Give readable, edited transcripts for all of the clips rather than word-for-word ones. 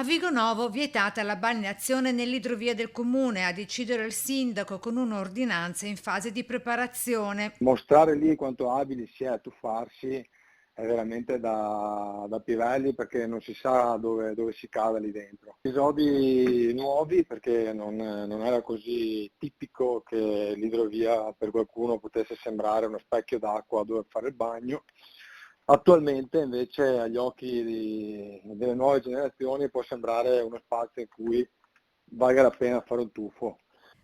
A Vigonovo vietata la balneazione nell'idrovia del comune, a decidere il sindaco con un'ordinanza in fase di preparazione. Mostrare lì quanto abili si è a tuffarsi è veramente da pivelli, perché non si sa dove si cava lì dentro. Episodi nuovi, perché non era così tipico che l'idrovia per qualcuno potesse sembrare uno specchio d'acqua dove fare il bagno. Attualmente invece agli occhi delle nuove generazioni può sembrare uno spazio in cui valga la pena fare un tuffo.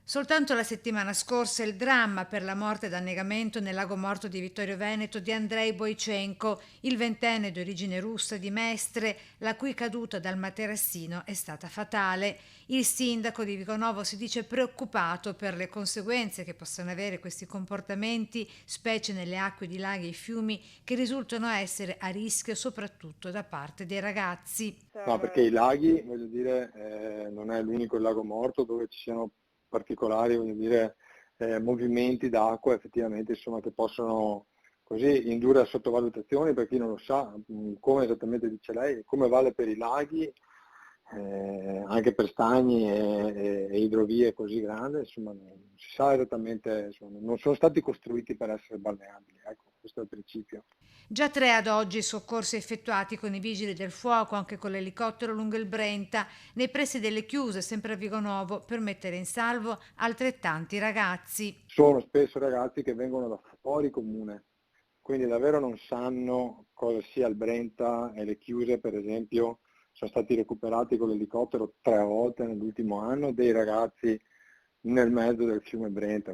Soltanto la settimana scorsa il dramma per la morte ed annegamento nel lago morto di Vittorio Veneto di Andrei Boichenko, il ventenne di origine russa di Mestre, la cui caduta dal materassino è stata fatale. Il sindaco di Vigonovo si dice preoccupato per le conseguenze che possono avere questi comportamenti, specie nelle acque di laghi e fiumi, che risultano essere a rischio soprattutto da parte dei ragazzi. No, perché i laghi, voglio dire, non è l'unico lago morto dove ci siano particolari, voglio dire, movimenti d'acqua effettivamente, insomma, che possono così indurre a sottovalutazioni per chi non lo sa, come esattamente dice lei, come vale per i laghi, anche per stagni e idrovie così grandi, insomma, non si sa esattamente, insomma, non sono stati costruiti per essere balneabili, ecco, questo è il principio. Già 3 ad oggi i soccorsi effettuati con i vigili del fuoco, anche con l'elicottero lungo il Brenta, nei pressi delle chiuse, sempre a Vigonovo, per mettere in salvo altrettanti ragazzi. Sono spesso ragazzi che vengono da fuori comune, quindi davvero non sanno cosa sia il Brenta, e le chiuse per esempio sono stati recuperati con l'elicottero 3 volte nell'ultimo anno dei ragazzi nel mezzo del fiume Brenta.